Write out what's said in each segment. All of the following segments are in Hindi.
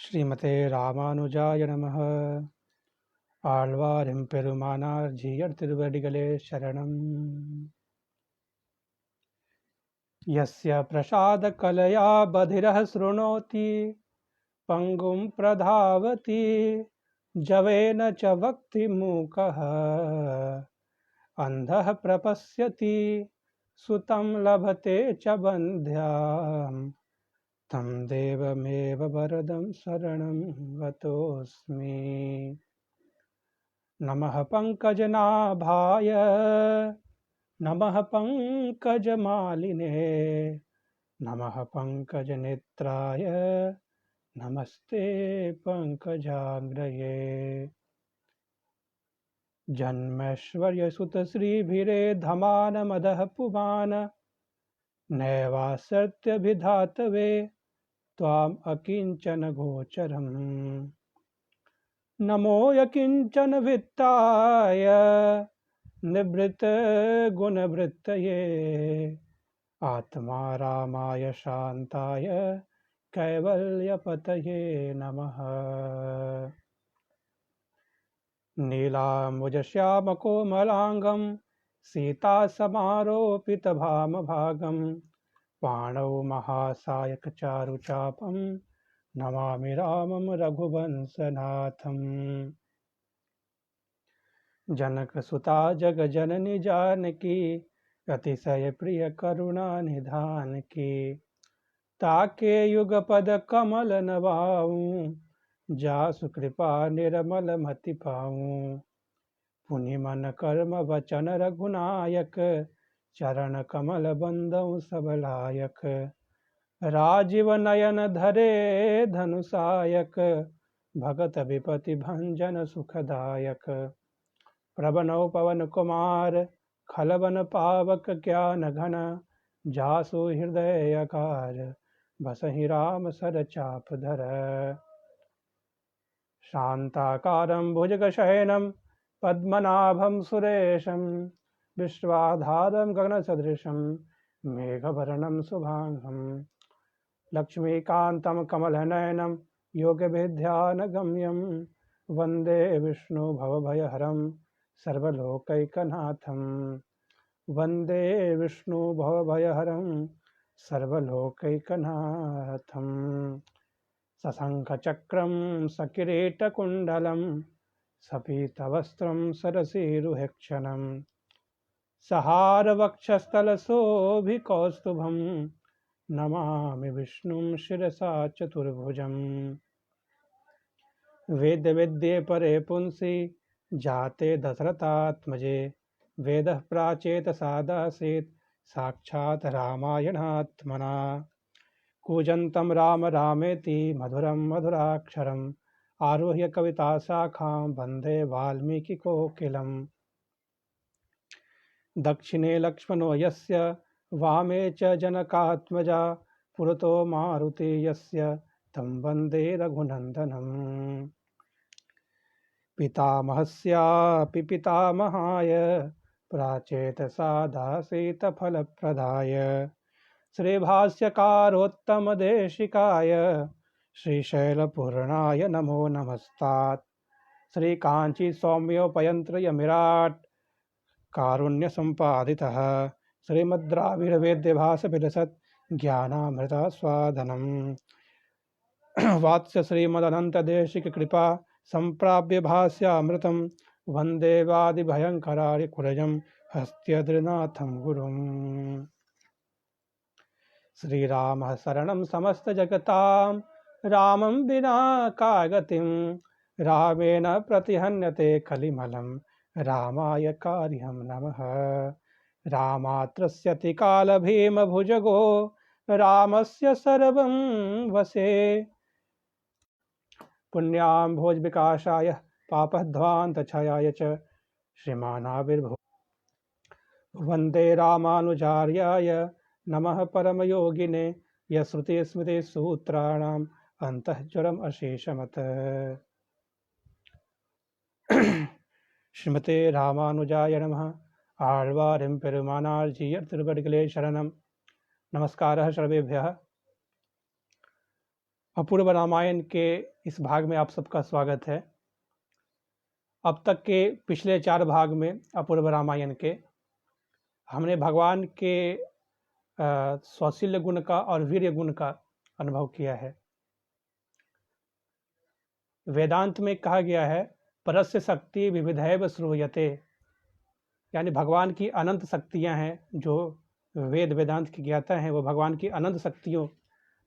ஸ்ரீமதே ராமானுஜாய நமः. ஆழ்வார் எம்பெருமானார் ஜீயர் திருவடிகளே சரணம். யஸ்ய பிரசாத கலயா பதிரः ஸ்ருணோதி பங்கும் பிரதாவதி ஜவேன ச வக்தி மூகः அந்தः பிரபஸ்யதி சுதம் லபதே ச பந்த்யாம் தம் தேவமேவ வரதம் சரணம் கதோஸ்மி. नमः पंकजनाभाय नमः पंकजमालिने नमः पंकजनेत्राय नमस्ते पंकजाग्रये. जन्मैश्वर्यसुतश्रीभिरे धमान मदः पुमान नैवासर्त्यभिधातवे त्वाम् अकिञ्चन गोचरम्. नमो यकिंचन वित्ताय निवृत्त गुणवृत्तये आत्मा रामाय शांताय कैवल्यपतये नमः. नीलाम्बुजश्यामकोमलांगं सीतासमारोपितभामभागं पाणौ महासायकचारुचापं नमामि रामं रघुवंशनाथं. जनकसुता जगजननी जानकी अतिशय प्रिय करुणा निधान की. ताके युगपद कमल नवाऊं जासु कृपा निर्मल मति पाऊं. पुनि मन कर्म वचन रघुनायक चरण कमल बंदौ सब लायक. राजीव नयन धरे धनुषायक भगत विपति भंजन सुखदायक. प्रभनौ पवन कुमार खलवन पावक ज्ञान घन जासु हृदय अकार बसहि राम सर चाप धर. शांताकारं भुजगशयनं पद्मनाभं सुरेशं विश्वाधारं गगनसदृशं मेघवर्णं शुभांगं. लक्ष्मीकान्तं कमलनयनं योगविद्यानगम्यं वन्दे विष्णु भवभयहरं सर्वलोकैकनाथं. वन्दे विष्णु भवभयहरं सर्वलोकैकनाथं. सशङ्खचक्रं सकिरीटकुण्डलं सपीतवस्त्रं सरसीरुहेक्षणं. सहारवक्षस्थलशोभिकौस्तुभं नमामि विष्णुं शिरसा चतुर्भुजम्. वेदविद्ये परे पुंसि जाते दशरथात्मजे वेदः प्राचेतसादासीत् साक्षात् रामायणात्मना. कूजन्तं राम रामेति मधुरं मधुराक्षरम् आरुह्य कविताशाखां वन्दे वाल्मीकिकोकिलम्. दक्षिणे लक्ष्मणो यस्य वामे च जनकात्मजा पुरतो मारुति यस्य तं वन्दे रघुनन्दनम्. पितामहस्यापि पितामहाय प्राचेतसादासीतफलप्रदाय श्रीभाष्यकारोत्तमदेशिकाय श्रीशैलपूर्णाय नमो नमस्तात्. श्रीकाञ्ची सौम्योपयन्त्रयमिराट् कारुण्यसम्पादितः श्रीमद्राविडवेद्यभासविलसत् ज्ञानामृतास्वादनम्. वात्स्य श्रीमदनन्तदेशिककृपा सम्प्राप्य भास्यामृतं वन्दे वादिभयङ्करारिकुरजं हस्त्यद्रिनाथं गुरुम्. श्रीरामः शरणं समस्तजगतां रामं विना का गतिं. रामेण प्रतिहन्यते कलिमलं रामाय कार्यं नमः. रामात्रस्यति कालभीमभुजगो रामस्य सर्वं वशे. पुण्यां भोजविकासाय पापध्वान्तक्षयाय च श्रीमानाविर्भूः. वन्दे रामानुजार्याय नमः परमयोगिने यश्रुतिस्मृतिसूत्राणाम् अन्तःज्वरम् अशेषमत्. श्रीमते रामानुजाय नमः. आழ்வார் எம்பெருமானார் ஜீயர் திருவடிகளே சரணம். நமஸ்காரः सर्वेभ्यः. अपूर्व रामायण के इस भाग में आप सबका स्वागत है। अब तक के पिछले 4 भाग में अपूर्व रामायण के हमने भगवान के सौशील्य गुण का और वीर्य गुण का अनुभव किया है। वेदांत में कहा गया है परस्य शक्ति विविधैव श्रूयते, यानी भगवान की अनंत शक्तियां हैं। जो वेदांत की ज्ञाता हैं वो भगवान की अनंत शक्तियों,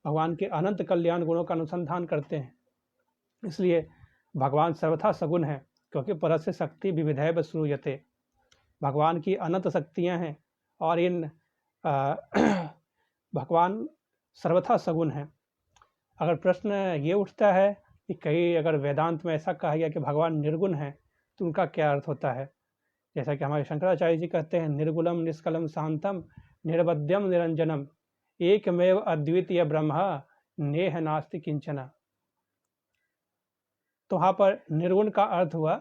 भगवान के अनंत कल्याण गुणों का अनुसंधान करते हैं। इसलिए भगवान सर्वथा सगुण है, क्योंकि परस्य शक्ति विविधैव श्रूयते, भगवान की अनंत शक्तियां हैं और इन भगवान सर्वथा सगुण हैं। अगर प्रश्न ये उठता है कि कहीं अगर वेदांत में ऐसा कहा गया कि भगवान निर्गुण है तो उनका क्या अर्थ होता है, जैसा कि हमारे शंकराचार्य जी कहते हैं निर्गुणम निष्कलम शांतम निर्वध्यम निरंजनम एकमेव अद्वितीय ब्रह्म नेह नास्ति किंचन। तो वहाँ पर निर्गुण का अर्थ हुआ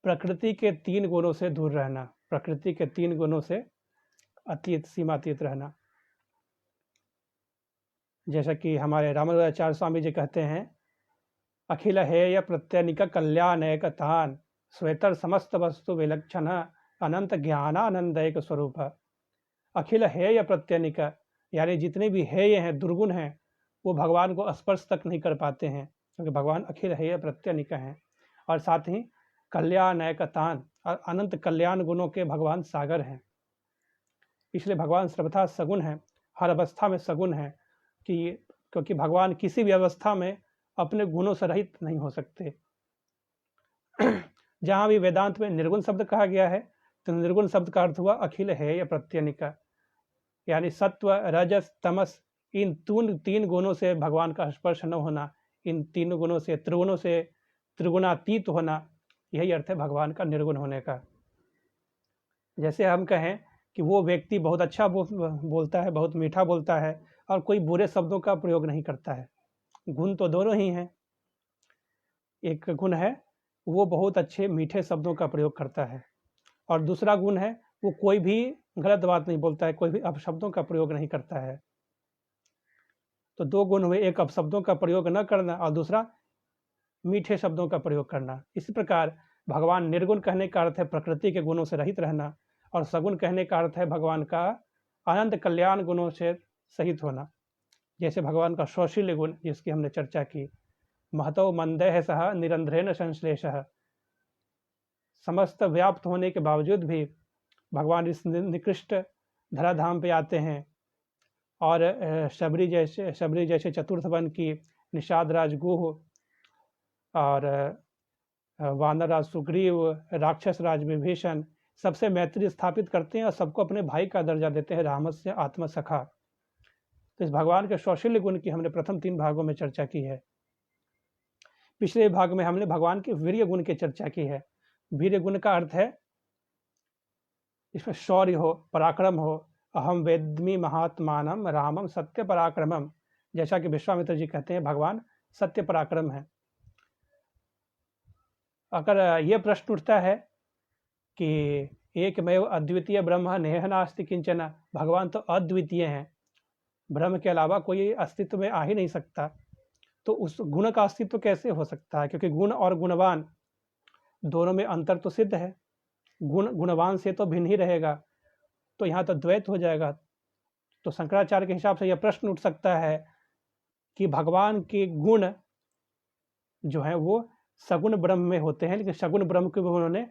प्रकृति के 3 गुणों से दूर रहना, प्रकृति के 3 गुणों से अतीत, सीमातीत रहना। जैसा कि हमारे रामानुजाचार्य स्वामी जी कहते हैं अखिल हेय प्रत्यनिक कल्याणैक तान श्वेतर समस्त वस्तु विलक्षण अनंत ज्ञानानंदैक स्वरूप। अखिल हेय प्रत्यनिक, यानी जितने भी हेय हैं, दुर्गुण हैं, वो भगवान को स्पर्श तक नहीं कर पाते हैं, क्योंकि भगवान अखिल हेय प्रत्यनिक हैं। और साथ ही कल्याणैक तान, और अनंत कल्याण गुणों के भगवान सागर हैं। इसलिए भगवान सर्वथा सगुण है, हर अवस्था में सगुण है, क्योंकि भगवान किसी भी अवस्था में अपने गुणों से रहित नहीं हो सकते। जहाँ भी वेदांत में निर्गुण शब्द कहा गया है तो निर्गुण शब्द का अर्थ हुआ अखिल हेय प्रत्यनिक, यानी सत्व रजस तमस, इन 3 गुणों से भगवान का स्पर्श न होना, इन 3 गुणों से त्रिगुणों से त्रिगुणातीत होना, यही अर्थ है भगवान का निर्गुण होने का। जैसे हम कहें कि वो व्यक्ति बहुत अच्छा बोलता है, बहुत मीठा बोलता है और कोई बुरे शब्दों का प्रयोग नहीं करता है। गुण तो दोनों ही हैं। एक गुण है वो बहुत अच्छे मीठे शब्दों का प्रयोग करता है, और दूसरा गुण है वो कोई भी गलत बात नहीं बोलता है, कोई भी अपशब्दों का प्रयोग नहीं करता है। तो 2 गुण हुए, एक अपशब्दों का प्रयोग न करना और दूसरा मीठे शब्दों का प्रयोग करना। इसी प्रकार भगवान निर्गुण कहने का अर्थ है प्रकृति के गुणों से रहित रहना, और सगुण कहने का अर्थ है भगवान का अनंत कल्याण गुणों से सहित होना। जैसे भगवान का सौशील्य गुण जिसकी हमने चर्चा की, महतो मंदेह सह निरंध्रेण संश्लेषः, समस्त व्याप्त होने के बावजूद भी भगवान इस निकृष्ट धराधाम पे आते हैं और शबरी जैसे चतुर्थ वन की निषाद राज गुह और वानर राज सुग्रीव, राक्षस राज विभीषण, सबसे मैत्री स्थापित करते हैं और सबको अपने भाई का दर्जा देते हैं, रामस्य आत्मसखा। तो इस भगवान के सौशील्य गुण की हमने प्रथम 3 भागों में चर्चा की है। पिछले भाग में हमने भगवान के वीर्य गुण की चर्चा की है। वीर्य गुण का अर्थ है इसमें शौर्य हो, पराक्रम हो। अहम वेद्मि महात्मानम रामम सत्य पराक्रमम, जैसा कि विश्वामित्र जी कहते हैं भगवान सत्य पराक्रम है। अगर यह प्रश्न उठता है कि एकमेव अद्वितीय ब्रह्म नेह नास्ति किंचन, भगवान तो अद्वितीय हैं, ब्रह्म के अलावा कोई अस्तित्व में आ ही नहीं सकता, तो उस गुण का अस्तित्व कैसे हो सकता है? क्योंकि गुण और गुणवान दोनों में अंतर तो सिद्ध है, गुण गुणवान से तो भिन्न ही रहेगा, तो यहाँ तो द्वैत हो जाएगा। तो शंकराचार्य के हिसाब से यह प्रश्न उठ सकता है कि भगवान के गुण जो है वो सगुण ब्रह्म में होते हैं, लेकिन सगुण ब्रह्म को उन्होंने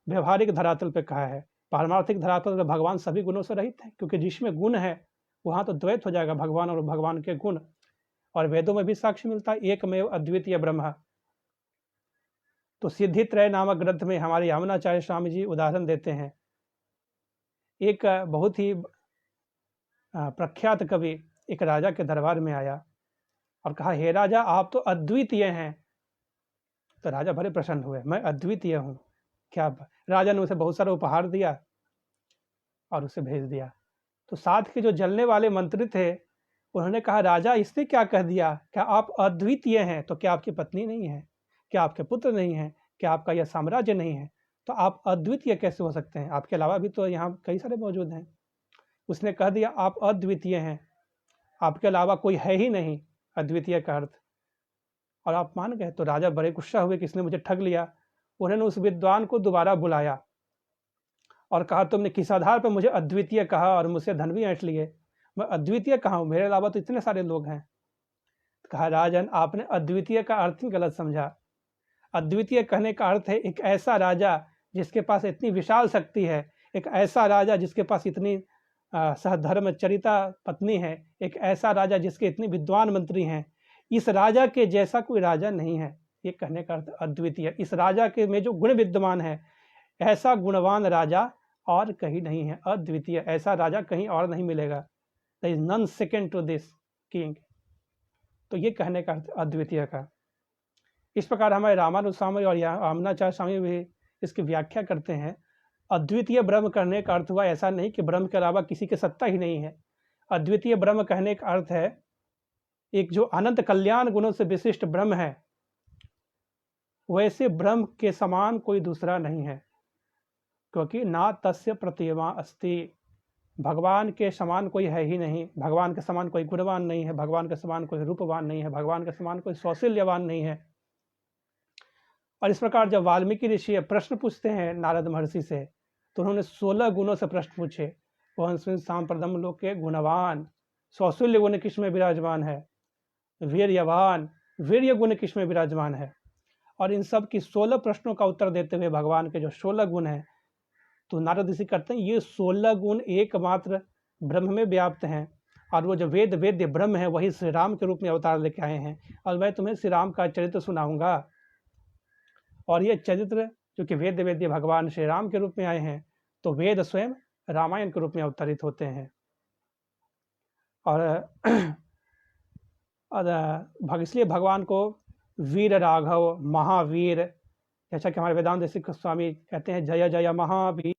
व्यवहारिक धरातल पे कहा है। पारमार्थिक धरातल पर भगवान सभी गुणों से रहित है, क्योंकि जिसमें गुण है वहाँ तो द्वैत हो जाएगा, भगवान और भगवान के गुण। और वेदों में भी साक्ष्य मिलता है एकमेव अद्वितीय ब्रह्म। तो सिद्धित्रय नामक ग्रंथ में हमारे यामुनाचार्य स्वामी जी उदाहरण देते हैं। एक बहुत ही प्रख्यात कवि एक राजा के दरबार में आया और कहा, हे राजा आप तो अद्वितीय हैं। तो राजा बड़े प्रसन्न हुए, मैं अद्वितीय हूँ क्या? राजा ने उसे बहुत सारा उपहार दिया और उसे भेज दिया। तो साथ के जो जलने वाले मंत्री थे उन्होंने कहा, राजा इसने क्या कह दिया? क्या आप अद्वितीय हैं? तो क्या आपकी पत्नी नहीं है? क्या आपके पुत्र नहीं है? क्या आपका यह साम्राज्य नहीं है? तो आप अद्वितीय कैसे हो सकते हैं? आपके अलावा भी तो यहाँ कई सारे मौजूद हैं। उसने कह दिया आप अद्वितीय हैं, आपके अलावा कोई है ही नहीं, अद्वितीय का अर्थ। और आप मान गए तो राजा बड़े गुस्सा हुए कि इसने मुझे ठग लिया। उन्होंने उस विद्वान को दोबारा बुलाया और कहा तुमने किस आधार पर मुझे अद्वितीय कहा और मुझसे धन भी ऐंठ लिए? मैं अद्वितीय कहाँ हूँ, मेरे अलावा तो इतने सारे लोग हैं। कहा राजन आपने अद्वितीय का अर्थ ही गलत समझा। अद्वितीय कहने का अर्थ है एक ऐसा राजा जिसके पास इतनी विशाल शक्ति है, एक ऐसा राजा जिसके पास इतनी सहधर्मचरिता पत्नी है, एक ऐसा राजा जिसके इतने विद्वान मंत्री हैं। इस राजा के जैसा कोई राजा नहीं है, ये कहने का अर्थ अद्वितीय। इस राजा के में जो गुण विद्यमान है, ऐसा गुणवान राजा और कहीं नहीं है, अद्वितीय। ऐसा राजा कहीं और नहीं मिलेगा। There is none second to this king. तो ये कहने का अर्थ अद्वितीय का। इस प्रकार हमारे रामानुज स्वामी और आमनाचार्य स्वामी भी इसकी व्याख्या करते हैं। अद्वितीय ब्रह्म कहने का अर्थ हुआ ऐसा नहीं कि ब्रह्म के अलावा किसी की सत्ता ही नहीं है। अद्वितीय ब्रह्म कहने का अर्थ है एक जो अनंत कल्याण गुणों से विशिष्ट ब्रह्म है, वैसे ब्रह्म के समान कोई दूसरा नहीं है, क्योंकि ना तस्य प्रतिमा अस्ति। भगवान के समान कोई है ही नहीं। भगवान के समान कोई गुणवान नहीं है, भगवान के समान कोई रूपवान नहीं है, भगवान के समान कोई सौशील्यवान नहीं है। और इस प्रकार जब वाल्मीकि ऋषि प्रश्न पूछते हैं नारद महर्षि से, तो उन्होंने 16 गुणों से प्रश्न पूछे। वह सांप्रदम लोक के गुणवान, सौशील्य गुण किस में विराजमान है, वीर्यवान, वीर्य गुण किस में विराजमान है। और इन सब की 16 प्रश्नों का उत्तर देते हुए भगवान के जो 16 गुण हैं, तो नारद ऋषि कहते हैं ये 16 गुण एकमात्र ब्रह्म में व्याप्त हैं। और वो जो वेद वेद्य ब्रह्म है वही श्री राम के रूप में अवतार लेके आए हैं। और मैं तुम्हें श्री राम का चरित्र सुनाऊंगा। और ये चरित्र जो कि वेद वेद्य भगवान श्री राम के रूप में आए हैं, तो वेद स्वयं रामायण के रूप में अवतरित होते हैं। और इसलिए भगवान को वीर राघव, महावीर, जैसा कि हमारे वेदांत ऋषि स्वामी कहते हैं जय जय महावीर।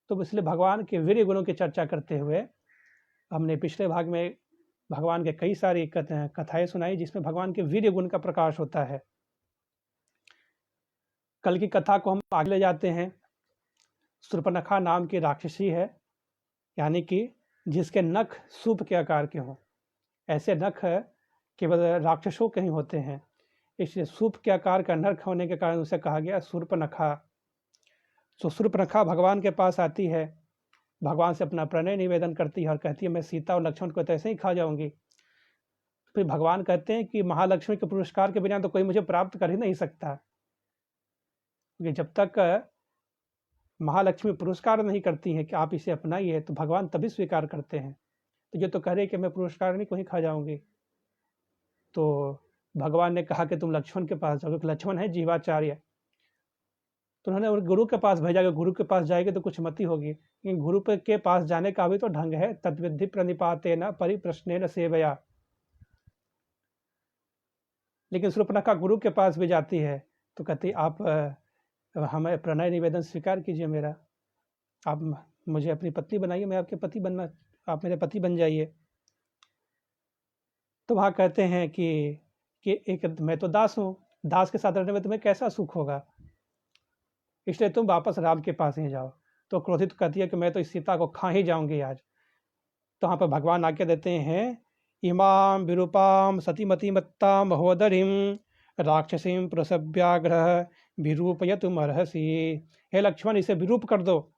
तो इसलिए भगवान के वीर गुणों की चर्चा करते हुए हमने पिछले भाग में भगवान के कई सारी कथाएं सुनाई जिसमें भगवान के वीर गुण का प्रकाश होता है। कल की कथा को हम आगे ले जाते हैं। शूर्पणखा नाम की राक्षसी है, यानी कि जिसके नख सूप के आकार के हों। ऐसे नख केवल राक्षसों के ही होते हैं, इसलिए सूप के आकार का नख होने के कारण उसे कहा गया शूर्पणखा। तो शूर्पणखा भगवान के पास आती है, भगवान से अपना प्रणय निवेदन करती है और कहती है मैं सीता और लक्ष्मण को तो ऐसे ही खा जाऊंगी। फिर भगवान कहते हैं कि महालक्ष्मी के पुरस्कार के बिना तो कोई मुझे प्राप्त कर ही नहीं सकता, क्योंकि जब तक महालक्ष्मी पुरस्कार नहीं करती है कि आप इसे अपनाइए तो भगवान तभी स्वीकार करते हैं। तो ये तो कह रहे कि मैं पुरस्कार नहीं कोई खा जाऊंगी। तो भगवान ने कहा कि तुम लक्ष्मण के पास जाओगे, लक्ष्मण है जीवाचार्य। तो उन्होंने गुरु के पास भेजा कि गुरु के पास जाएगी तो कुछ मति होगी, लेकिन गुरु के पास जाने का भी तो ढंग है। तद्विधि प्रणिपातेन परिप्रश्नेन सेवया। लेकिन शूर्पणखा गुरु के पास भी जाती है तो कहती आप हमें प्रणय निवेदन स्वीकार कीजिए मेरा, आप मुझे अपनी पत्नी बनाइए, मैं आपके पति बनना, आप मेरे पति बन जाइए। तो वहाँ कहते हैं कि एक मैं तो दास हूँ, दास के साथ रहने में तुम्हें कैसा सुख होगा, इसलिए तुम वापस राम के पास ही जाओ। तो क्रोधित कहती है कि मैं तो इस सीता को खा ही जाऊंगी आज। तो वहाँ पर भगवान आज्ञा देते हैं इमाम विरूपाम सतीमती मत्ता महोदरीम राक्षसीम प्रसव्याग्रह विरूपयतुम अर्हसि। हे लक्ष्मण इसे विरूप कर दो।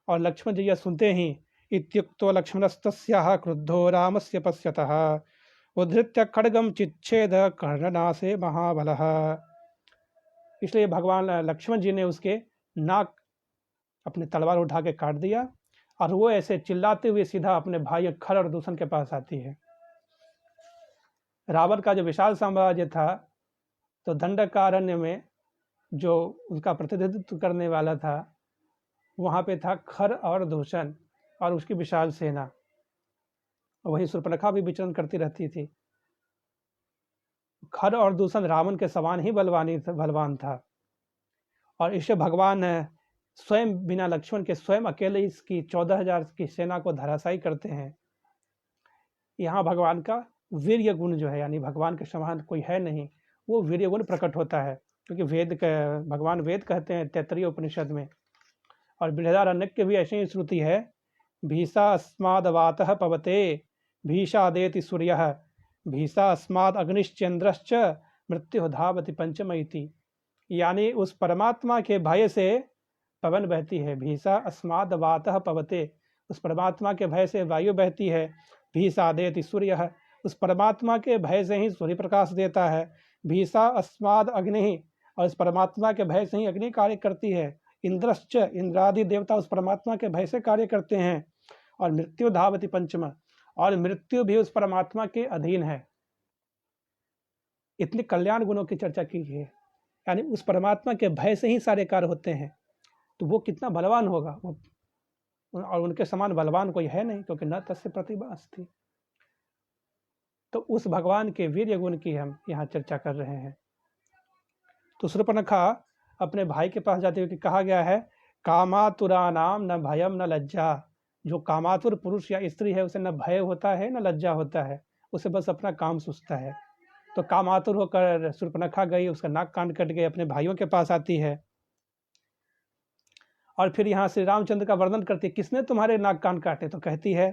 और लक्ष्मण जी यह सुनते ही इत्युक्तो लक्ष्मणस्तस्याः क्रुद्धो रामस्य पश्यतः उद्धृत्य खड्गम चिच्छेद कर्णनासे महाबलः। इसलिए भगवान लक्ष्मण जी ने उसके नाक अपने तलवार उठा के काट दिया और वो ऐसे चिल्लाते हुए सीधा अपने भाई खर और दूषण के पास आती है। रावण का जो विशाल साम्राज्य था, तो दंडकारण्य में जो उसका प्रतिनिधित्व करने वाला था, वहाँ पे था खर और दूषण और उसकी विशाल सेना। वही शूर्पणखा भी विचरण करती रहती थी। खर और दूषण रावण के समान ही बलवान था। और इससे भगवान स्वयं बिना लक्ष्मण के स्वयं अकेले इसकी 14,000 की सेना को धराशायी करते हैं। यहाँ भगवान का वीर्य गुण जो है, यानी भगवान के समान कोई है नहीं, वो वीर्य गुण प्रकट होता है। क्योंकि भगवान वेद कहते हैं तैत्तरीय उपनिषद में, और बृहदारण्यक के भी ऐसी ही श्रुति है भीषा अस्माद वातः पवते भीषादेति सूर्यः भीषा अस्माद अग्निश्चंद्रश्च मृत्यु धावति पंचमयति। यानी उस परमात्मा के भय से पवन बहती है। भीषा अस्माद वातः पवते, उस परमात्मा के भय से वायु बहती है। भीषादेति सूर्यः, उस परमात्मा के भय से ही सूर्य प्रकाश देता है। भीषा अस्माद अग्नि, और इस परमात्मा के भय से ही अग्नि कार्य करती है। इंद्रश्च, इंद्रादि देवता उस परमात्मा के भय से कार्य करते हैं। और मृत्यु धावति पंचम, और मृत्यु भी उस परमात्मा के अधीन है। इतने कल्याण गुणों की चर्चा की है, यानी उस परमात्मा के भय से ही सारे कार्य होते हैं। तो वो कितना बलवान होगा, वो और उनके समान बलवान कोई है नहीं, क्योंकि न तस्य प्रतिभा अस्ति। तो उस भगवान के वीर्य गुण की हम यहाँ चर्चा कर रहे हैं। तो शूर्पणखा अपने भाई के पास जाते हुए कहा गया है, कामातुरा नाम न भयम न लज्जा। जो कामातुर पुरुष या स्त्री है उसे न भय होता है न लज्जा होता है, उसे बस अपना काम सूझता है। तो कामातुर होकर शूर्पणखा गई, उसका नाक कान कट गए, अपने भाइयों के पास आती है और फिर यहाँ श्री रामचंद्र का वर्णन करती है, किसने तुम्हारे नाक कान काटे? तो कहती है,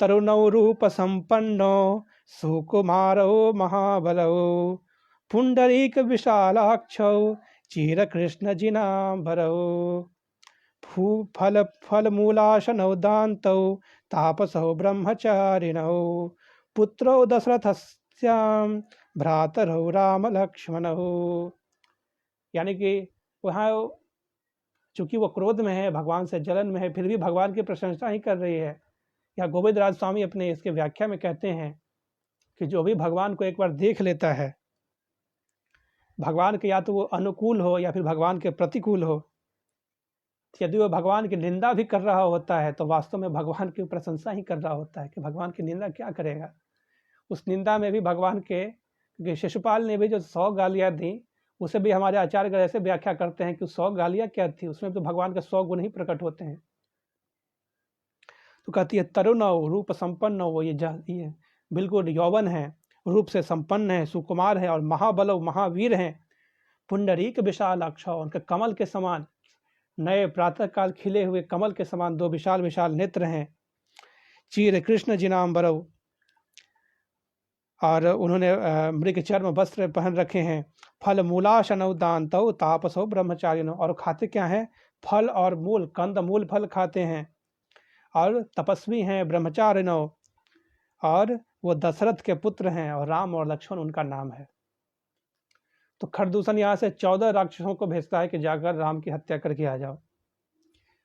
तरुणौ रूप संपन्नो सुकुमारो महाबलो पुंडरीक विशालाक्षौ चीर कृष्ण जिनांबरौ फल फल मूलाशनौ दान्तौ तापसौ ब्रह्मचारिणौ पुत्रौ दशरथस्याम भ्रातरौ राम लक्ष्मणौ। यानी कि वहाँ चूंकि वो क्रोध में है, भगवान से जलन में है, फिर भी भगवान की प्रशंसा ही कर रही है। या गोविंद राज स्वामी अपने इसके व्याख्या में कहते हैं कि जो भी भगवान को एक बार देख लेता है, भगवान के या तो वो अनुकूल हो या फिर भगवान के प्रतिकूल हो, यदि वो भगवान की निंदा भी कर रहा होता है तो वास्तव में भगवान की प्रशंसा ही कर रहा होता है कि भगवान की निंदा क्या करेगा। उस निंदा में भी भगवान के शिशुपाल ने भी जो 100 गालियाँ दी, उसे भी हमारे आचार्य ऐसे व्याख्या करते हैं कि 100 गालियाँ क्या थी, उसमें तो भगवान के 100 गुण ही प्रकट होते हैं। तो कहती है, तरुण रूप संपन्न हो, ये बिल्कुल यौवन है, रूप से संपन्न है, सुकुमार है और महाबल महावीर हैं। पुंडरीक विशाल अक्ष, उनके कमल के समान, नए प्रातः काल खिले हुए कमल के समान 2 विशाल विशाल नेत्र हैं। चीर कृष्ण जिनांबरौ, और उन्होंने मृग चर्म वस्त्र पहन रखे हैं। फल मूलाशनौ दान्तौ तापसौ ब्रह्मचारिणौ, और खाते क्या हैं? फल और मूल, कंद मूल फल खाते हैं और तपस्वी हैं, ब्रह्मचारिणौ, और वो दशरथ के पुत्र हैं और राम और लक्ष्मण उनका नाम है। तो खरदूषण यहाँ से 14 राक्षसों को भेजता है कि जाकर राम की हत्या करके आ जाओ।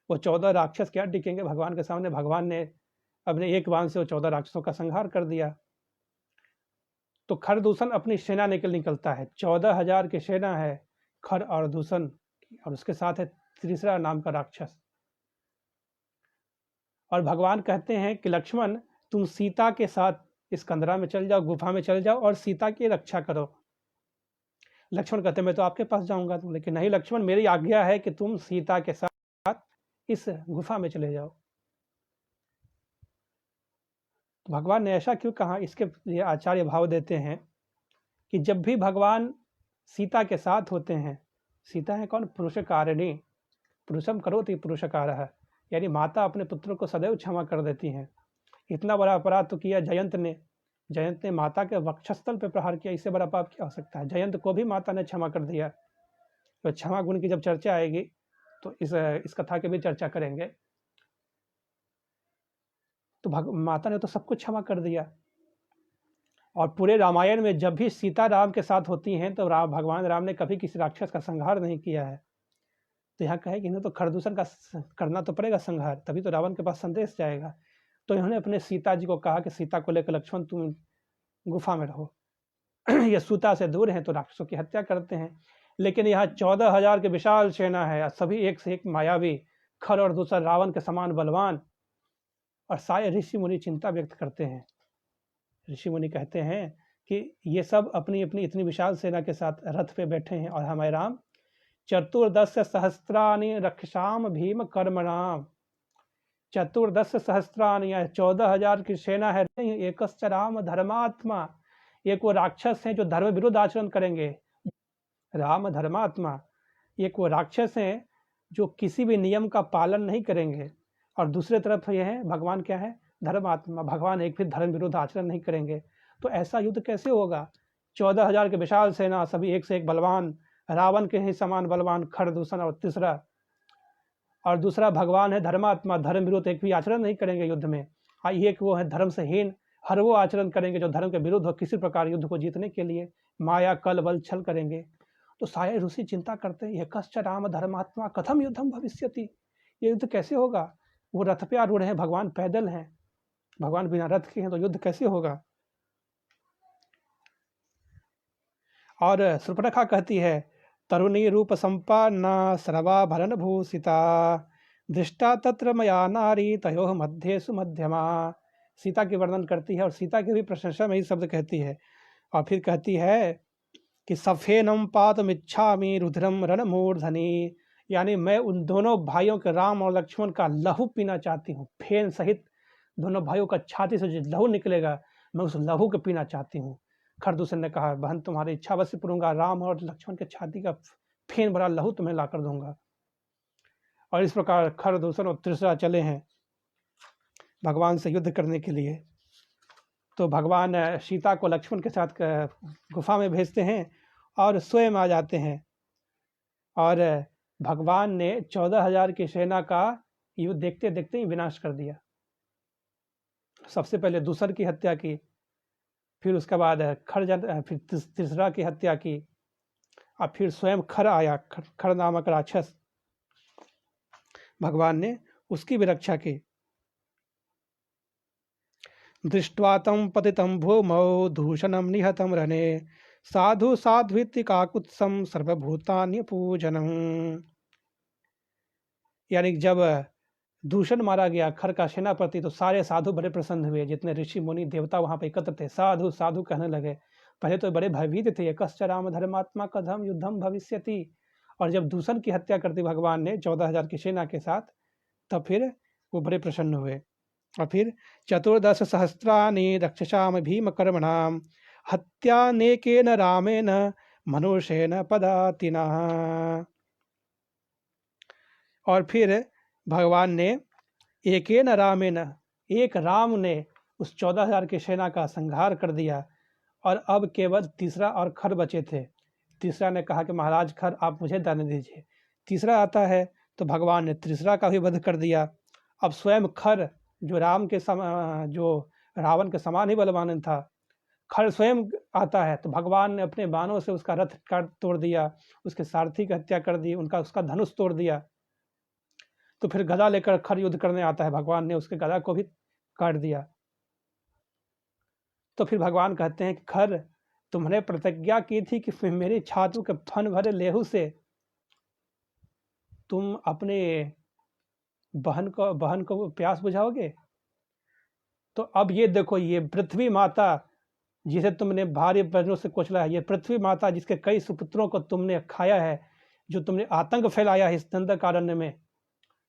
वो 14 राक्षस क्या टिकेंगे भगवान के सामने? भगवान ने अपने एक बाण से वो 14 राक्षसों का संहार कर दिया। तो खरदूषण अपनी सेना निकलता है, 14,000 की सेना है खर और दूषण, और उसके साथ है त्रिशरा नाम का राक्षस। और भगवान कहते हैं कि लक्ष्मण, तुम सीता के साथ इस कंदरा में चल जाओ, गुफा में चल जाओ और सीता की रक्षा करो। लक्ष्मण कहते हैं, मैं तो आपके पास जाऊंगा। तुम, लेकिन नहीं लक्ष्मण, मेरी आज्ञा है कि तुम सीता के साथ इस गुफा में चले जाओ। तो भगवान ने ऐसा क्यों कहा? इसके लिए आचार्य भाव देते हैं कि जब भी भगवान सीता के साथ होते हैं, सीता है कौन? पुरुषकारिणी, पुरुषम करोति पुरुषकारः, यानी माता अपने पुत्रों को सदैव क्षमा कर देती हैं। इतना बड़ा अपराध तो किया जयंत ने माता के वक्षस्थल पर प्रहार किया, इससे बड़ा पाप क्या हो सकता है? जयंत को भी माता ने क्षमा कर दिया। तो क्षमा गुण की जब चर्चा आएगी तो इस कथा की भी चर्चा करेंगे। तो माता ने तो सब कुछ क्षमा कर दिया। और पूरे रामायण में जब भी सीता राम के साथ होती हैं तो भगवान राम ने कभी किसी राक्षस का संहार नहीं किया है। तो यहाँ कहे कि इन्हें तो खरदूषण का करना तो पड़ेगा संहार, तभी तो रावण के पास संदेश जाएगा। तो इन्होंने अपने सीता जी को कहा कि सीता को लेकर लक्ष्मण तुम गुफा में रहो। ये सूता से दूर हैं तो राक्षसों की हत्या करते हैं। लेकिन यहाँ 14,000 की विशाल सेना है, सभी एक से एक मायावी, खर और दूसरा रावण के समान बलवान। और सारे ऋषि मुनि चिंता व्यक्त करते हैं। ऋषि मुनि कहते हैं कि ये सब अपनी अपनी इतनी विशाल सेना के साथ रथ पे बैठे हैं और हमारे राम 14 सहस्त्रानि रक्षाम भीम कर्मणाम। 14 सहस्त्रानि, 14,000 की सेना है। एकश्च राम धर्मात्मा, एक वो राक्षस हैं जो धर्म विरुद्ध आचरण करेंगे। राम धर्मात्मा, एक वो राक्षस हैं जो किसी भी नियम का पालन नहीं करेंगे। और दूसरे तरफ यह है भगवान क्या है? धर्मात्मा, भगवान एक भी धर्म विरुद्ध आचरण नहीं करेंगे। तो ऐसा युद्ध कैसे होगा? 14,000 के विशाल सेना, सभी एक से एक बलवान, रावण के ही समान बलवान, खर दूषण, और दूसरा भगवान है धर्मात्मा, धर्म विरुद्ध एक भी आचरण नहीं करेंगे युद्ध में। एक वो है धर्म से हीन, हर वो आचरण करेंगे जो धर्म के विरुद्ध हो, किसी प्रकार युद्ध को जीतने के लिए माया, कल, बल, छल करेंगे। तो सारे ऋषि चिंता करते हैं, एकश्च राम धर्मात्मा कथम युद्धम भविष्यति, ये युद्ध कैसे होगा? वो रथ पे आरूढ़ हैं, भगवान पैदल हैं, भगवान बिना रथ के हैं, तो युद्ध कैसे होगा? और सुपर्णखा कहती है, तरुणी रूप संपन्ना सर्वाभरण भूषिता, दृष्टा तत्र मया नारी तयोः मध्ये सुमध्यमा। सीता के वर्णन करती है और सीता की भी प्रशंसा में ही शब्द कहती है। और फिर कहती है कि सफेनम पातमिच्छामि रुद्रम रणमूर्धनि, यानी मैं उन दोनों भाइयों के, राम और लक्ष्मण का लहू पीना चाहती हूँ। फेन सहित दोनों भाइयों का छाती से जो लहू निकलेगा, मैं उस लहू को पीना चाहती हूँ। खरदूषण ने कहा, बहन तुम्हारी इच्छा अवश्य पूरूंगा, राम और लक्ष्मण के छाती का फेन भरा लहू तुम्हें ला कर दूंगा। और इस प्रकार खरदूषण और त्रिशरा चले हैं भगवान से युद्ध करने के लिए। तो भगवान सीता को लक्ष्मण के साथ गुफा में भेजते हैं और स्वयं आ जाते हैं। और भगवान ने 14,000 की सेना का युद्ध देखते देखते ही विनाश कर दिया। सबसे पहले दूसर की हत्या की, फिर उसके बाद फिर तीसरा की हत्या की, और फिर स्वयं खर आया, खर नामक राक्षस, भगवान ने उसकी भी रक्षा की। दृष्ट्वा तं पतितं भूमौ दूषणं निहतं रणे, साधु साध्विति काकुत्सं सर्वभूतान्य पूजनम। यानी जब दूषण मारा गया खर का सेनापति, तो सारे साधु बड़े प्रसन्न हुए, जितने ऋषि मुनि देवता वहां पर एकत्र थे, साधु साधु कहने लगे। पहले तो बड़े भयभीत थे, एकश्च राम धर्मात्मा कथम युद्धम भविष्यति। और जब दूषण की हत्या कर दी भगवान ने 14,000 की सेना के साथ, तब फिर वो बड़े प्रसन्न हुए। और फिर 14 सहस्राणि रक्षसाम भीम कर्मणाम हत्यानेकेन रामेण मनुष्येन पदातिना। और फिर भगवान ने एकेन रामेण, एक राम ने उस 14,000 की सेना का संहार कर दिया। और अब केवल तीसरा और खर बचे थे। तीसरा ने कहा कि महाराज खर आप मुझे दान दीजिए। तीसरा आता है तो भगवान ने तीसरा का भी वध कर दिया। अब स्वयं खर, जो रावण के समान ही बलवान था, खर स्वयं आता है, तो भगवान ने अपने बाणों से उसका रथ काट तोड़ दिया, उसके सारथी की हत्या कर दी, उसका धनुष तोड़ दिया। तो फिर गदा लेकर खर युद्ध करने आता है, भगवान ने उसके गदा को भी काट दिया। तो फिर भगवान कहते हैं कि खर, तुमने प्रतिज्ञा की थी कि मेरी छाती के फन भरे लेहू से तुम अपने बहन को प्यास बुझाओगे। तो अब ये देखो, ये पृथ्वी माता जिसे तुमने भारी वज्रों से कुचला है, ये पृथ्वी माता जिसके कई सुपुत्रों को तुमने खाया है, जो तुमने आतंक फैलाया है इस दंडकारण्य में,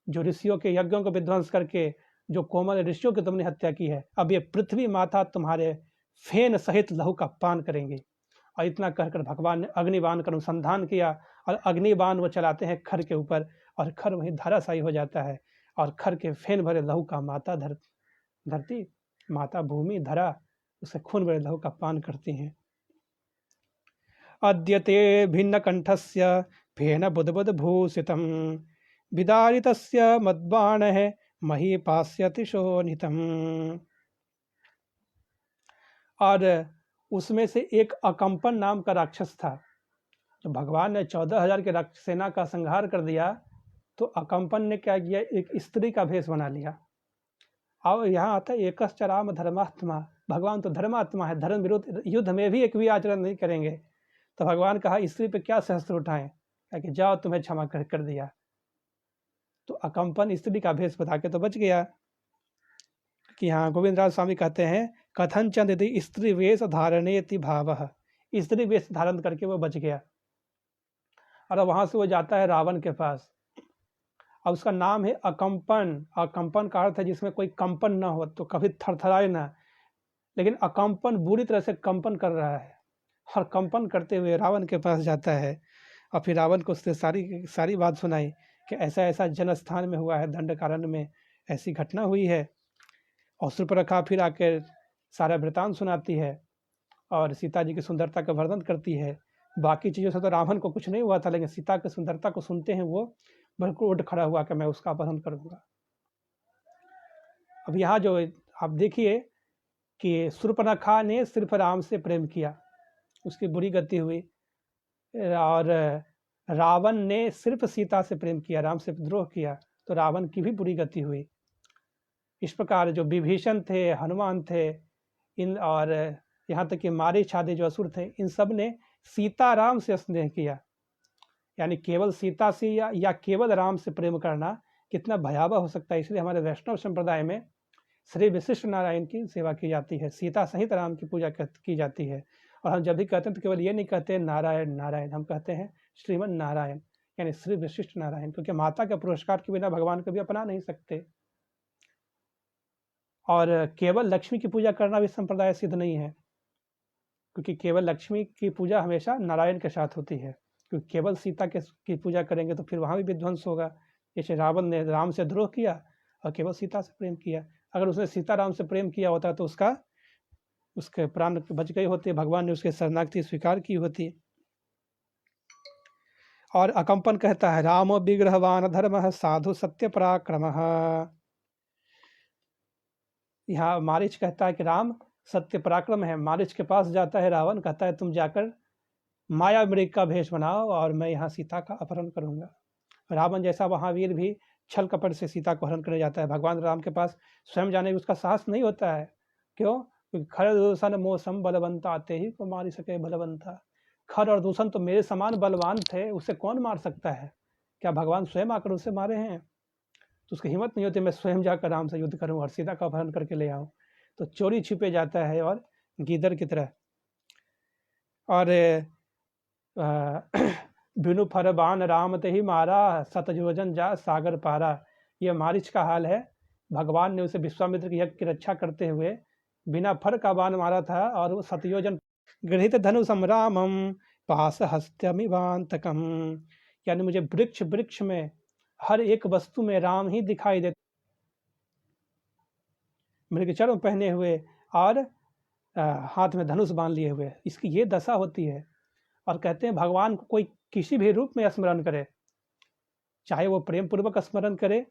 जो ऋषियों के यज्ञों को विध्वंस करके जो कोमल ऋषियों की तुमने हत्या की है, अब ये पृथ्वी माता तुम्हारे फेन सहित लहू का पान करेंगे। और इतना कहकर भगवान ने अग्निबाण का अनुसंधान किया, और अग्निबाण वो चलाते हैं खर के ऊपर, और खर वहीं धराशायी हो जाता है। और खर के फेन भरे लहू का माता धरती, माता भूमि, धरा, उसे खून भरे लहू का पान करती हैं। अद्यते भिन्न कंठस्य फेन बुद्बुद भूषितम विदारितस्य मद्बाणः मही पास्यति शोणितम। और उसमें से एक अकंपन नाम का राक्षस था। तो भगवान ने 14,000 के सेना का संहार कर दिया, तो अकंपन ने क्या किया, एक स्त्री का भेष बना लिया। और यहाँ आता है एकश्च राम धर्मात्मा, भगवान तो धर्मात्मा है, धर्म विरुद्ध युद्ध में भी एक भी आचरण नहीं करेंगे। तो भगवान कहा स्त्री पे क्या सहस्त्र उठाएं, कि जाओ तुम्हें क्षमा कर दिया। तो अकंपन स्त्री का भेष बता के तो बच गया। कि हाँ, गोविंद राज स्वामी कहते हैं, कथनचंद यदि स्त्री वेश धारणेति भावः, स्त्री वेश धारण करके वो बच गया। और वहां से वो जाता है रावण के पास। अब उसका नाम है अकंपन। अकंपन का अर्थ है जिसमें कोई कंपन ना हो, तो कभी थरथराए ना। लेकिन अकंपन बुरी तरह से कंपन कर रहा है, और कंपन करते हुए रावण के पास जाता है। और फिर रावण को उसने सारी बात सुनाई कि ऐसा ऐसा जनस्थान में हुआ है, दंडकारण्य में ऐसी घटना हुई है। और सूर्पनखा फिर आकर सारा वृतांत सुनाती है और सीता जी की सुंदरता का वर्णन करती है। बाकी चीज़ों से तो रावण को कुछ नहीं हुआ था, लेकिन सीता की सुंदरता को सुनते हैं वो बिल्कुल उठ खड़ा हुआ कि मैं उसका अपहरण करूँगा। अब यहाँ जो आप देखिए कि सूर्पनखा ने सिर्फ राम से प्रेम किया, उसकी बुरी गति हुई, और रावण ने सिर्फ सीता से प्रेम किया, राम से द्रोह किया, तो रावण की भी बुरी गति हुई। इस प्रकार जो विभीषण थे, हनुमान थे, इन और यहाँ तक कि मारीच आदि जो असुर थे, इन सब ने सीता राम से स्नेह किया। यानी केवल सीता से या केवल राम से प्रेम करना कितना भयावह हो सकता है। इसलिए हमारे वैष्णव संप्रदाय में श्री विशिष्ट नारायण की सेवा की जाती है, सीता सहित राम की पूजा की जाती है। और हम जब भी कहते हैं तो केवल ये नहीं कहते नारायण नारायण, हम कहते हैं श्रीमन नारायण, यानी श्री विशिष्ट नारायण, क्योंकि माता के पुरस्कार के बिना भगवान को भी अपना नहीं सकते। और केवल लक्ष्मी की पूजा करना भी संप्रदाय सिद्ध नहीं है, क्योंकि केवल लक्ष्मी की पूजा हमेशा नारायण के साथ होती है। क्योंकि केवल सीता की पूजा करेंगे तो फिर वहाँ भी विध्वंस होगा। जैसे रावण ने राम से द्रोह किया और केवल सीता से प्रेम किया। अगर उसने सीताराम से प्रेम किया होता तो उसके प्राण बच गए होते, भगवान ने उसके शरणागति स्वीकार की होती। और अकंपन कहता है राम विग्रहवान धर्म साधु सत्य पराक्रम। यहाँ मारीच कहता है कि राम सत्य पराक्रम है। मारीच के पास जाता है रावण, कहता है तुम जाकर माया मृग का भेष बनाओ और मैं यहाँ सीता का अपहरण करूंगा। रावण जैसा महावीर भी छल कपट से सीता को हरण करने जाता है। भगवान राम के पास स्वयं जाने उसका साहस नहीं होता है। क्यों? क्योंकि खर दूषण मौसम बलवंता आते ही को मार सके बलवंता। खर और दूषण तो मेरे समान बलवान थे, उसे कौन मार सकता है? क्या भगवान स्वयं आकर उसे मारे हैं? तो उसकी हिम्मत नहीं होती मैं स्वयं जाकर राम से युद्ध करूं और सीता का अपहरण करके ले आऊं। तो चोरी छिपे जाता है और गीदड़ की तरह। और बिनु फरबान राम ते ही मारा, सतयोजन जा सागर पारा। ये मारीच का हाल है। भगवान ने उसे विश्वामित्र के यज्ञ की रक्षा करते हुए बिना फर का बाण मारा था और वो सतयोजन गृहीत धनु संरामम पास हस्त्यमिवांतकम। यानी मुझे वृक्ष वृक्ष में हर एक वस्तु में राम ही दिखाई देते, मृगचर्म पहने हुए और हाथ में धनुष बांध लिए हुए। इसकी ये दशा होती है। और कहते हैं भगवान को कोई किसी भी रूप में स्मरण करे, चाहे वो प्रेम पूर्वक स्मरण करे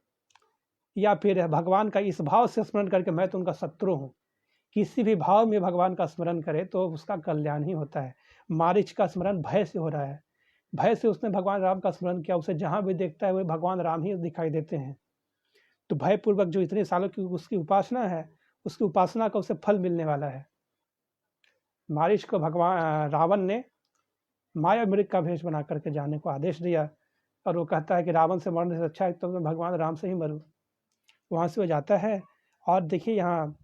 या फिर भगवान का इस भाव से स्मरण करके मैं तो उनका शत्रु हूँ, किसी भी भाव में भगवान का स्मरण करे तो उसका कल्याण ही होता है। मारीच का स्मरण भय से हो रहा है, भय से उसने भगवान राम का स्मरण किया, उसे जहाँ भी देखता है वह भगवान राम ही दिखाई देते हैं। तो भयपूर्वक जो इतने सालों की उसकी उपासना है, उसकी उपासना का उसे फल मिलने वाला है। मारीच को भगवान रावण ने माया मृग का भेष बना करके जाने को आदेश दिया और वो कहता है कि रावण से मरने से अच्छा है तो मैं भगवान राम से ही मरूं। वहाँ से वो जाता है। और देखिए यहाँ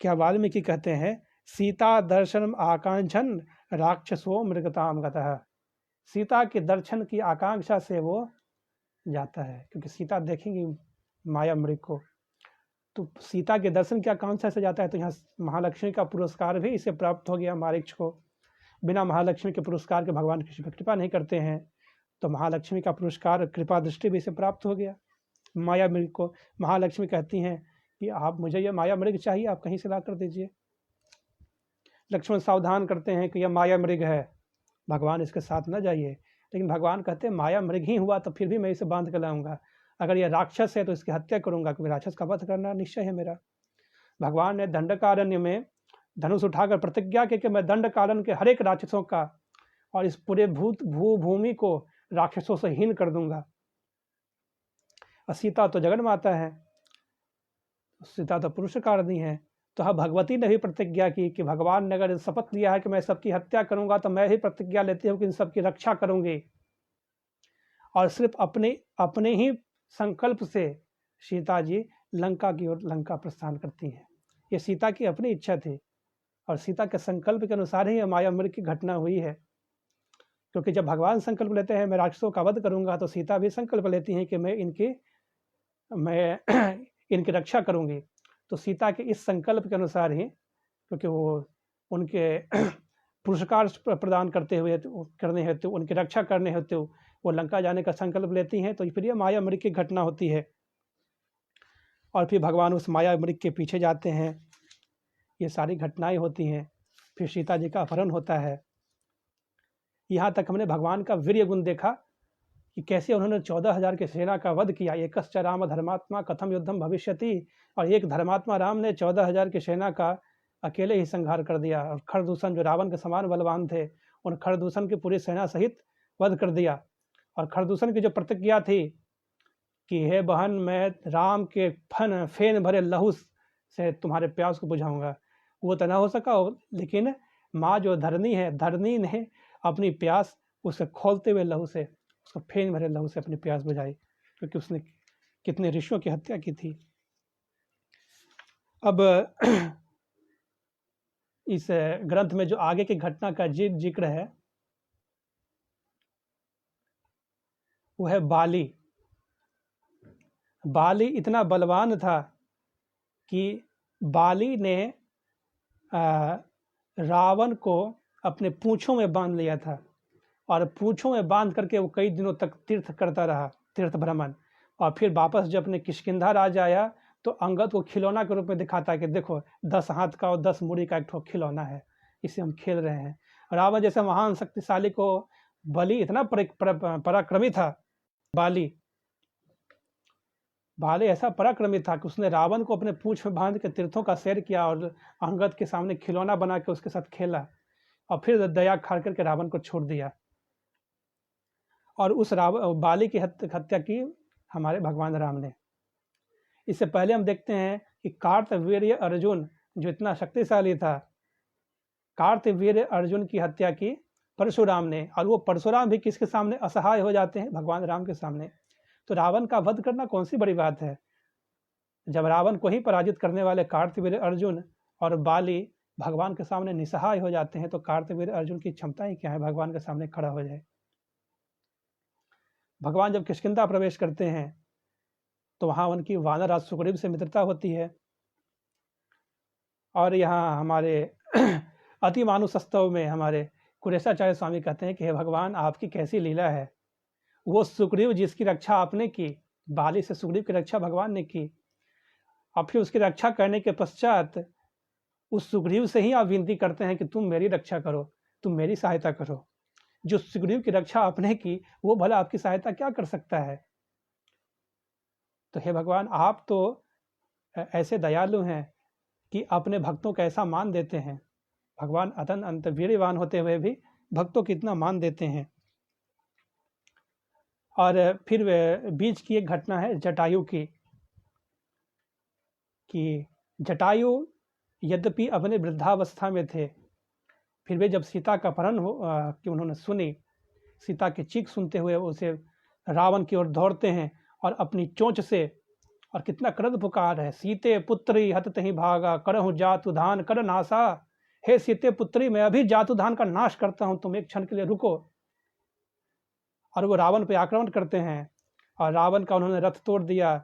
क्या वाल्मीकि कहते हैं, सीता दर्शन आकांक्षन राक्षसो मृगताम गतः। सीता के दर्शन की आकांक्षा से वो जाता है, क्योंकि सीता देखेंगी माया मृग को, तो सीता के दर्शन की आकांक्षा से जाता है। तो यहाँ महालक्ष्मी का पुरस्कार भी इसे प्राप्त हो गया मारीच को। बिना महालक्ष्मी के पुरस्कार के भगवान किसी पर कृपा नहीं करते हैं, तो महालक्ष्मी का पुरस्कार कृपा दृष्टि भी इसे प्राप्त हो गया माया मृग को। महालक्ष्मी कहती हैं कि आप मुझे यह माया मृग चाहिए, आप कहीं से ला कर दीजिए। लक्ष्मण सावधान करते हैं कि यह माया मृग है, भगवान इसके साथ न जाइए। लेकिन भगवान कहते हैं माया मृग ही हुआ तो फिर भी मैं इसे बांध कर लाऊंगा, अगर यह राक्षस है तो इसकी हत्या करूंगा, क्योंकि राक्षस का वध करना निश्चय है मेरा। भगवान ने दंडकारण्य में धनुष उठाकर प्रतिज्ञा की कि मैं दंडकारण्य के हर एक राक्षसों का और इस पूरे भूमि को राक्षसों से हीन कर दूंगा। और सीता तो जगन माता है, सीता तो पुरुषकारणी है, तो हाँ भगवती ने भी प्रतिज्ञा की कि भगवान ने अगर शपथ लिया है कि मैं सबकी हत्या करूंगा तो मैं ही प्रतिज्ञा लेती हूँ कि इन सबकी रक्षा करूंगी। और सिर्फ अपने ही संकल्प से सीता जी लंका की ओर लंका प्रस्थान करती हैं। ये सीता की अपनी इच्छा थी और सीता के संकल्प के अनुसार ही माया मृग की घटना हुई है। क्योंकि जब भगवान संकल्प लेते हैं मैं राक्षसों का वध करूंगा, तो सीता भी संकल्प लेती हैं कि मैं इनकी रक्षा करूंगी। तो सीता के इस संकल्प के अनुसार ही, क्योंकि वो उनके पुरस्कार प्रदान करने हेतु उनकी रक्षा करने हेतु वो लंका जाने का संकल्प लेती हैं, तो फिर ये माया मृग की घटना होती है। और फिर भगवान उस माया मृग के पीछे जाते हैं। ये सारी घटनाएं होती हैं। फिर सीता जी का अपहरण होता है। यहाँ तक हमने भगवान का वीर्य गुण देखा कि कैसे उन्होंने 14,000 की सेना का वध किया। एकश्च राम धर्मात्मा कथम युद्धम भविष्यति, और एक धर्मात्मा राम ने 14,000 की सेना का अकेले ही संहार कर दिया। और खरदूषण जो रावण के समान बलवान थे, उन खरदूषण की पूरी सेना सहित वध कर दिया। और खरदूषण की जो प्रतिज्ञा थी कि हे बहन, मैं राम के फेन भरे लहू से तुम्हारे प्यास को बुझाऊंगा, वो तो ना हो सका। लेकिन माँ जो धरनी है, धरनी ने अपनी प्यास उसे खोलते हुए लहू से, उसको फेन भरे लहू से अपनी प्यास बुझाई, क्योंकि उसने कितने ऋषियों की हत्या की थी। अब इस ग्रंथ में जो आगे की घटना का जिक्र है वो है बाली। बाली इतना बलवान था कि बाली ने रावण को अपने पूंछों में बांध लिया था, और पूंछों में बांध करके वो कई दिनों तक तीर्थ करता रहा, तीर्थ भ्रमण। और फिर वापस जब अपने किष्किंधा राज आया तो अंगद को खिलौना के रूप में दिखाता है कि देखो 10 हाथ का और 10 मूड़ी का एक ठो खिलौना है, इसे हम खेल रहे हैं। रावण जैसे महान शक्तिशाली को बलि इतना पराक्रमी था। बाली ऐसा पराक्रमी था कि उसने रावण को अपने पूंछ में बांध के तीर्थों का सैर किया और अंगद के सामने खिलौना बना के उसके साथ खेला, और फिर दया खा करके रावण को छोड़ दिया। और उस बाली की हत्या की हमारे भगवान राम ने। इससे पहले हम देखते हैं कि कार्तवीर्य अर्जुन जो इतना शक्तिशाली था, कार्तवीर्य अर्जुन की हत्या की परशुराम ने। और वो परशुराम भी किसके सामने असहाय हो जाते हैं? भगवान राम के सामने। तो रावण का वध करना कौन सी बड़ी बात है? जब रावण को ही पराजित करने वाले कार्तवीर्य अर्जुन और बाली भगवान के सामने निसहाय हो जाते हैं, तो कार्तवीर्य अर्जुन की क्षमता ही क्या है भगवान के सामने खड़ा हो जाए। भगवान जब किष्किंधा प्रवेश करते हैं तो वहां उनकी वानर राज सुग्रीव से मित्रता होती है। और यहाँ हमारे अति मानुषस्तव में हमारे कुरेशाचार्य स्वामी कहते हैं कि हे भगवान, आपकी कैसी लीला है। वो सुग्रीव जिसकी रक्षा आपने की, बाली से सुग्रीव की रक्षा भगवान ने की, और फिर उसकी रक्षा करने के पश्चात उस सुग्रीव से ही आप विनती करते हैं कि तुम मेरी रक्षा करो, तुम मेरी सहायता करो। जो सुग्रीव की रक्षा आपने की, वो भला आपकी सहायता क्या कर सकता है? तो हे भगवान, आप तो ऐसे दयालु हैं कि अपने भक्तों का ऐसा मान देते हैं। भगवान अत्यंत वीर्यवान होते हुए भी भक्तों को इतना मान देते हैं। और फिर बीच की एक घटना है जटायु की, कि जटायु यद्यपि अपने वृद्धावस्था में थे, फिर भी जब सीता का अपहरण कि उन्होंने सुनी, सीता की चीख सुनते हुए उसे रावण की ओर दौड़ते हैं और अपनी चोंच से, और कितना क्रद पुकार है, सीते पुत्री हतहि भागा करहु जातुधान कर नासा। हे सीते पुत्री, मैं अभी जातुधान का नाश करता हूं, तुम एक क्षण के लिए रुको। और वो रावण पे आक्रमण करते हैं, और रावण का उन्होंने रथ तोड़ दिया,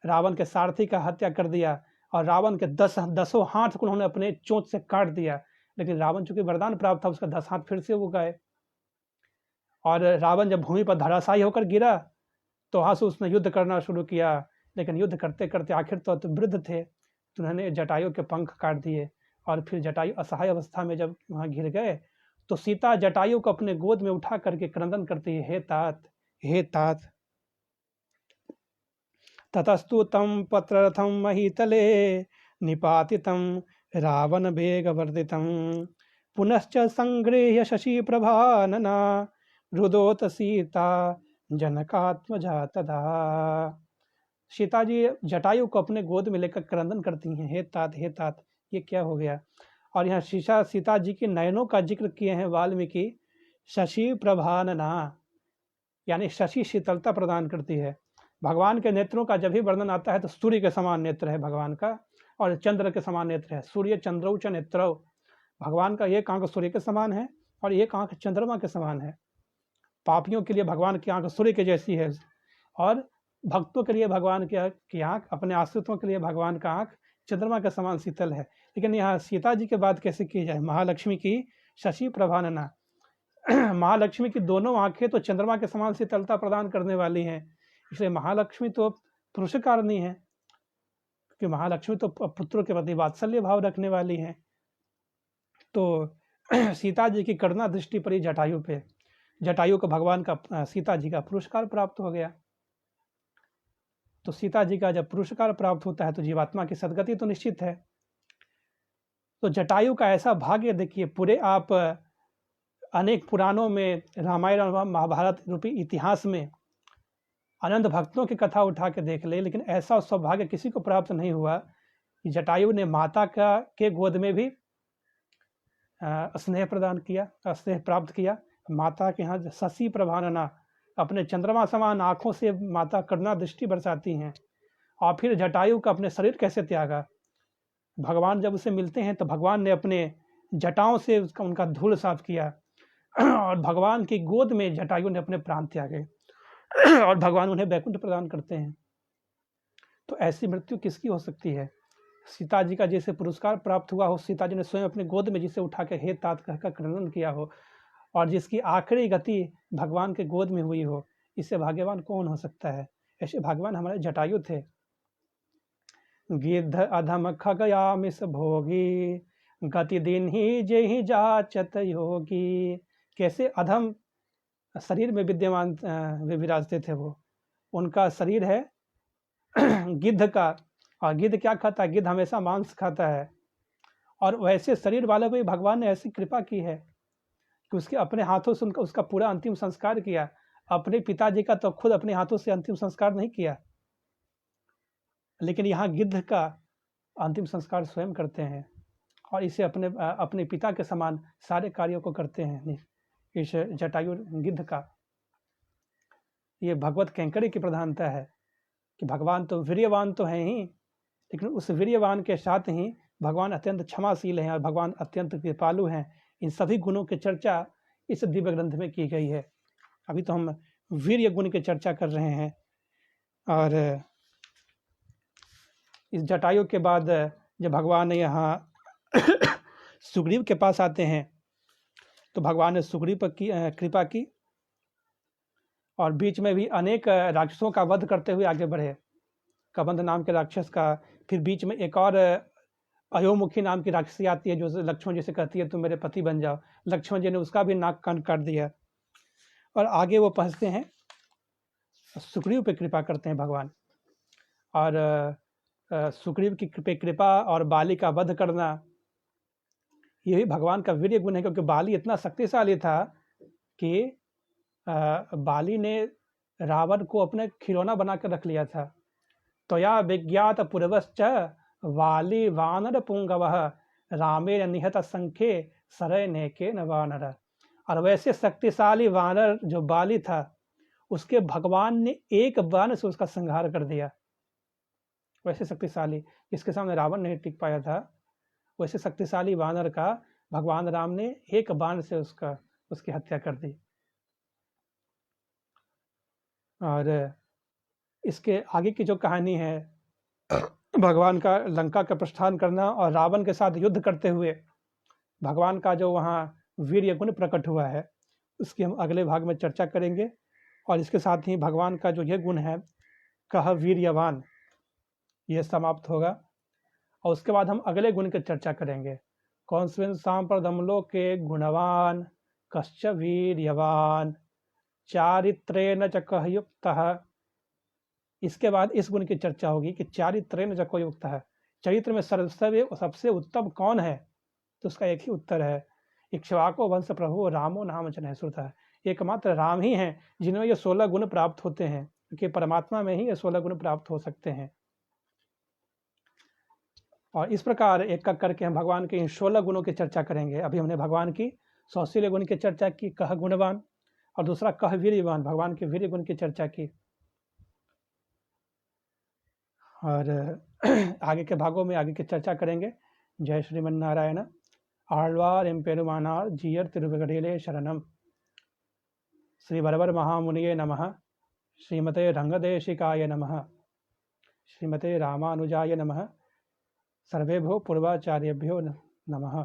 रावण के सारथी का हत्या कर दिया, और रावण के 10 हाथ को उन्होंने अपने चोंच से काट दिया। लेकिन रावण चूंकि वरदान प्राप्त था, उसका 10 हाथ फिर से वो गए। और रावण जब भूमि पर धराशायी होकर गिरा तो वहां से उसने युद्ध करना शुरू किया। लेकिन युद्ध करते करते आखिर तो वृद्ध थे, तो उन्होंने जटायु के पंख काट दिए। और फिर जटायु असहाय अवस्था में जब वहां गिर गए, तो सीता जटायु को अपने गोद में उठा करके क्रंदन करती है, हे तात, हे तात। ततस्तु तम पत्ररथम महीतले निपातितम रावण वेगवर्धितम पुनश्च संगृह्य शशि प्रभानना रुदोत सीता जनकात्मजा तदा। सीता जी जटायु को अपने गोद में लेकर क्रंदन करती हैं, हे तात, हे तात, ये क्या हो गया। और यहाँ सीता जी के नयनों का जिक्र किए हैं वाल्मीकि, शशि प्रभानना, यानी शशि शीतलता प्रदान करती है। भगवान के नेत्रों का जब भी वर्णन आता है तो सूर्य के समान नेत्र है भगवान का, और चंद्र के समान नेत्र है। सूर्य चंद्रौ च नेत्रौ, भगवान का एक आंख सूर्य के समान है और एक आंख चंद्रमा के समान है। पापियों के लिए भगवान की आंख सूर्य के जैसी है, और भक्तों के लिए भगवान की आंख, अपने आश्रितों के लिए भगवान का आंख चंद्रमा के समान शीतल है। लेकिन यहाँ सीता जी की बात कैसे की जाए? महालक्ष्मी की शशि प्रभानना, महालक्ष्मी की दोनों आंखें तो चंद्रमा के समान शीतलता प्रदान करने वाली हैं, इसलिए महालक्ष्मी तो पुरुषकारिणी है। क्योंकि महालक्ष्मी तो पुत्रों के प्रति वात्सल्य भाव रखने वाली हैं। तो सीता जी की करुणा दृष्टि पड़ी जटायु पे, जटायु को भगवान का सीता जी का पुरस्कार प्राप्त हो गया। तो सीता जी का जब पुरस्कार प्राप्त होता है तो जीवात्मा की सदगति तो निश्चित है। तो जटायु का ऐसा भाग्य देखिए, पूरे आप अनेक पुराणों में, रामायण और महाभारत रूपी इतिहास में अनंत भक्तों की कथा उठा के देख ले, लेकिन ऐसा सौभाग्य किसी को प्राप्त नहीं हुआ कि जटायु ने माता के गोद में भी स्नेह प्रदान किया, स्नेह प्राप्त किया। माता के यहाँ शशि प्रभानना, अपने चंद्रमा समान आंखों से माता करुणा दृष्टि बरसाती हैं। और फिर जटायु का अपने शरीर कैसे त्यागा, भगवान जब उसे मिलते हैं तो भगवान ने अपने जटाओं से उनका धूल साफ किया और भगवान की गोद में जटायु ने अपने प्राण त्यागे और भगवान उन्हें वैकुंठ प्रदान करते हैं। तो ऐसी मृत्यु किसकी हो सकती है? सीता जी का जैसे पुरस्कार प्राप्त हुआ हो, सीता जी ने स्वयं अपने गोद में जिसे उठा के हे तात कहकर क्रंदन किया हो, और जिसकी आखिरी गति भगवान के गोद में हुई हो, इससे भाग्यवान कौन हो सकता है? ऐसे भगवान हमारे जटायु थे। गिद्ध अधम खगयामिस भोगी, गति दिन ही जे ही जाचत योगी। कैसे अधम शरीर में विद्यमान विराजते थे वो। उनका शरीर है गिद्ध का, और गिद्ध क्या खाता है? गिद्ध हमेशा मांस खाता है। और वैसे शरीर वाले पे भगवान ने ऐसी कृपा की है कि उसके अपने हाथों से उसका पूरा अंतिम संस्कार किया। अपने पिताजी का तो खुद अपने हाथों से अंतिम संस्कार नहीं किया, लेकिन यहाँ गिद्ध का अंतिम संस्कार स्वयं करते हैं और इसे अपने पिता के समान सारे कार्यों को करते हैं। इस जटायु गिद्ध का ये भगवत कैंकरी की प्रधानता है कि भगवान तो वीर्यवान तो हैं ही, लेकिन उस वीर्यवान के साथ ही भगवान अत्यंत क्षमाशील हैं और भगवान अत्यंत कृपालु हैं। इन सभी गुणों की चर्चा इस दिव्य ग्रंथ में की गई है। अभी तो हम वीर्य गुण की चर्चा कर रहे हैं। और इस जटायु के बाद जब भगवान यहाँ सुग्रीव के पास आते हैं तो भगवान ने सुग्रीव पर कृपा की और बीच में भी अनेक राक्षसों का वध करते हुए आगे बढ़े। कबंध नाम के राक्षस का, फिर बीच में एक और अयोमुखी नाम की राक्षसी आती है जो लक्ष्मण जी से कहती है तुम मेरे पति बन जाओ। लक्ष्मण जी ने उसका भी नाक कान काट दिया और आगे वो पहुँचते हैं, सुग्रीव पे कृपा करते हैं भगवान। और सुग्रीव की कृपा और बाली का वध करना, यही भगवान का वीर्य गुण है, क्योंकि बाली इतना शक्तिशाली था कि बाली ने रावण को अपने खिलौना बनाकर रख लिया था। तो या विज्ञात पूर्वश्च वाली वानर पुंगवः रामेण निहत संख्ये सरय नेके न वानर। और वैसे शक्तिशाली वानर जो बाली था, उसके भगवान ने एक बाण से उसका संहार कर दिया। वैसे शक्तिशाली, जिसके सामने रावण नहीं टिक पाया था, वैसे शक्तिशाली वानर का भगवान राम ने एक बाण से उसकी हत्या कर दी। और इसके आगे की जो कहानी है, भगवान का लंका का प्रस्थान करना और रावण के साथ युद्ध करते हुए भगवान का जो वहाँ वीर्य गुण प्रकट हुआ है, उसकी हम अगले भाग में चर्चा करेंगे। और इसके साथ ही भगवान का जो ये गुण है कह वीर्यवान, ये समाप्त होगा। और उसके बाद हम अगले गुण की चर्चा करेंगे। कौन स्विन सांप्रदमलो के गुणवान कश्च वीर्यवान चारित्रेण च कह युक्तः। इसके बाद इस गुण की चर्चा होगी कि चारित्रेण च कह युक्तः, चरित्र में सबसे उत्तम कौन है? तो उसका एक ही उत्तर है, इक्ष्वाको वंश प्रभु रामो नाम च नैसुतः। एकमात्र राम ही हैं जिनमें ये 16 गुण प्राप्त होते हैं, क्योंकि परमात्मा में ही ये 16 गुण प्राप्त हो सकते हैं। और इस प्रकार एक एक करके हम भगवान के इन 16 गुणों की चर्चा करेंगे। अभी हमने भगवान की 180 गुण की चर्चा की, कह गुणवान, और दूसरा कह वीर्यवान, भगवान के वीर्य गुण की चर्चा की। और आगे के भागों में आगे की चर्चा करेंगे। जय श्रीमन नारायण। आழ்வார் एम्पेरुमानार जीयर तिरुवगड़ेले शरणम। श्री वरवर महामुनिये नमः। श्रीमते रंगदेशिकाय नमः। श्रीमते रामानुजाय नमः। सर्वेभ्यो पूर्वाचार्यभ्यो नमः।